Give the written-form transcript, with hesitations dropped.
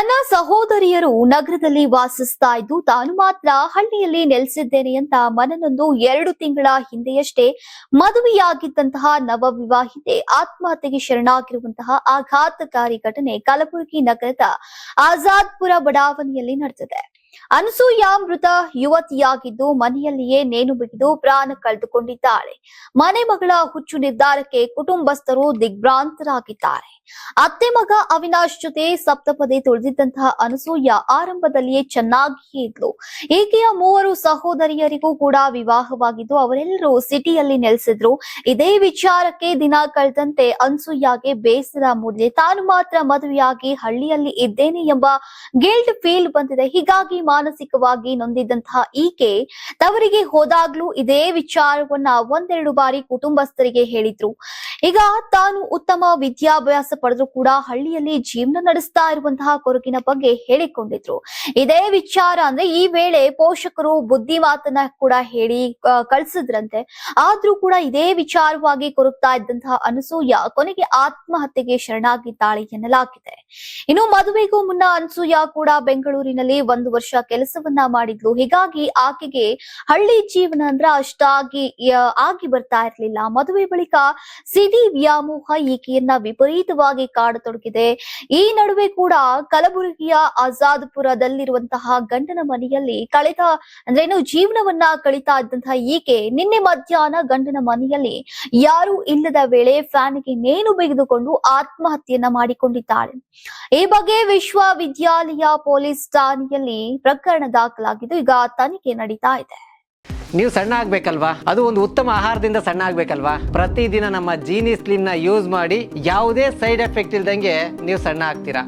ತನ್ನ ಸಹೋದರಿಯರು ನಗರದಲ್ಲಿ ವಾಸಿಸ್ತಾ ಇದ್ದು ತಾನು ಮಾತ್ರ ಹಳ್ಳಿಯಲ್ಲಿ ನೆಲೆಸಿದ್ದೇನೆ ಅಂತ ಮನನೊಂದು 2 ತಿಂಗಳ ಹಿಂದೆಯಷ್ಟೇ ಮದುವೆಯಾಗಿದ್ದಂತಹ ನವವಿವಾಹಿತೆ ಆತ್ಮಹತ್ಯೆಗೆ ಶರಣಾಗಿರುವಂತಹ ಆಘಾತಕಾರಿ ಘಟನೆ ಕಲಬುರಗಿ ನಗರದ ಆಜಾದ್ಪುರ ಬಡಾವಣೆಯಲ್ಲಿ ನಡೆದಿದೆ. ಅನಸೂಯ ಮೃತ ಯುವತಿಯಾಗಿದ್ದು ಮನೆಯಲ್ಲಿಯೇ ನೇಣು ಬಿಗಿದು ಪ್ರಾಣ ಕಳೆದುಕೊಂಡಿದ್ದಾಳೆ. ಮನೆ ಮಗಳ ಹುಚ್ಚು ನಿರ್ಧಾರಕ್ಕೆ ಕುಟುಂಬಸ್ಥರು ದಿಗ್ಭ್ರಾಂತರಾಗಿದ್ದಾರೆ. ಅತ್ತೆ ಮಗ ಅವಿನಾಶ್ ಜೊತೆ ಸಪ್ತಪದಿ ತುಳಿದಿದ್ದಂತಹ ಅನಸೂಯ ಆರಂಭದಲ್ಲಿಯೇ ಚೆನ್ನಾಗಿಯೇ ಇದ್ಲು. ಈಕೆಯ 3 ಸಹೋದರಿಯರಿಗೂ ಕೂಡ ವಿವಾಹವಾಗಿದ್ದು ಅವರೆಲ್ಲರೂ ಸಿಟಿಯಲ್ಲಿ ನೆಲೆಸಿದ್ರು. ಇದೇ ವಿಚಾರಕ್ಕೆ ದಿನ ಕಳೆದಂತೆ ಅನಸೂಯಗೆ ಬೇಸರ ಮೂಡಿದೆ. ತಾನು ಮಾತ್ರ ಮದುವೆಯಾಗಿ ಹಳ್ಳಿಯಲ್ಲಿ ಇದ್ದೇನೆ ಎಂಬ ಗಿಲ್ಟ್ ಫೀಲ್ ಬಂದಿದೆ. ಹೀಗಾಗಿ ಮಾನಸಿಕವಾಗಿ ನೊಂದಿದ್ದಂತಹ ಈಕೆ ತವರಿಗೆ ಹೋದಾಗ್ಲೂ ಇದೇ ವಿಚಾರವನ್ನ 1-2 ಬಾರಿ ಕುಟುಂಬಸ್ಥರಿಗೆ ಹೇಳಿದ್ರು. ಈಗ ತಾನು ಉತ್ತಮ ವಿದ್ಯಾಭ್ಯಾಸ ಪಡೆದ್ರು ಕೂಡ ಹಳ್ಳಿಯಲ್ಲಿ ಜೀವನ ನಡೆಸ್ತಾ ಇರುವಂತಹ ಕೊರಗಿನ ಬಗ್ಗೆ ಹೇಳಿಕೊಂಡಿದ್ರು. ಇದೇ ವಿಚಾರ ಅಂದ್ರೆ ಈ ವೇಳೆ ಪೋಷಕರು ಬುದ್ಧಿ ಮಾತನ್ನ ಕೂಡ ಹೇಳಿ ಕಳ್ಸಿದ್ರಂತೆ. ಆದ್ರೂ ಕೂಡ ಇದೇ ವಿಚಾರವಾಗಿ ಕೊರಗ್ತಾ ಇದ್ದಂತಹ ಅನಸೂಯ ಕೊನೆಗೆ ಆತ್ಮಹತ್ಯೆಗೆ ಶರಣಾಗಿದ್ದಾಳೆ ಎನ್ನಲಾಗಿದೆ. ಇನ್ನು ಮದುವೆಗೂ ಮುನ್ನ ಅನಸೂಯ ಕೂಡ ಬೆಂಗಳೂರಿನಲ್ಲಿ 1 ವರ್ಷ ಕೆಲಸವನ್ನ ಮಾಡಿದ್ಲು. ಹೀಗಾಗಿ ಆಕೆಗೆ ಹಳ್ಳಿ ಜೀವನ ಅಂದ್ರೆ ಅಷ್ಟಾಗಿ ಆಗಿ ಬರ್ತಾ ಇರ್ಲಿಲ್ಲ. ಮದುವೆ ಬಳಿಕ ಸಿಡಿ ವ್ಯಾಮೋಹ ಈಕೆಯನ್ನ ವಿಪರೀತವಾಗಿ ಕಾಡತೊಡಗಿದೆ. ಈ ನಡುವೆ ಕೂಡ ಕಲಬುರಗಿಯ ಆಜಾದ್ಪುರದಲ್ಲಿರುವಂತಹ ಗಂಡನ ಮನೆಯಲ್ಲಿ ಜೀವನವನ್ನ ಕಳೀತಾ ಇದ್ದಂತಹ ಈಕೆ ನಿನ್ನೆ ಮಧ್ಯಾಹ್ನ ಗಂಡನ ಮನೆಯಲ್ಲಿ ಯಾರೂ ಇಲ್ಲದ ವೇಳೆ ಫ್ಯಾನ್ಗೆ ನೇಣು ಬಿಗಿದುಕೊಂಡು ಆತ್ಮಹತ್ಯೆಯನ್ನ ಮಾಡಿಕೊಂಡಿದ್ದಾಳೆ. ಈ ಬಗ್ಗೆ ವಿಶ್ವವಿದ್ಯಾಲಯ ಪೊಲೀಸ್ ಠಾಣೆಯಲ್ಲಿ ಪ್ರಕರಣ ದಾಖಲಾಗಿದ್ದು ಈಗ ತನಿಖೆ ನಡೀತಾ ಇದೆ. ನೀವು ಸಣ್ಣ ಆಗ್ಬೇಕಲ್ವಾ? ಅದು ಒಂದು ಉತ್ತಮ ಆಹಾರದಿಂದ ಸಣ್ಣ ಆಗ್ಬೇಕಲ್ವಾ? ಪ್ರತಿದಿನ ನಮ್ಮ ಜೀನಿ ಸ್ಲಿಮ್ ನ ಯೂಸ್ ಮಾಡಿ ಯಾವುದೇ ಸೈಡ್ ಎಫೆಕ್ಟ್ ಇಲ್ದಂಗೆ ನೀವು ಸಣ್ಣ ಆಗ್ತೀರಾ.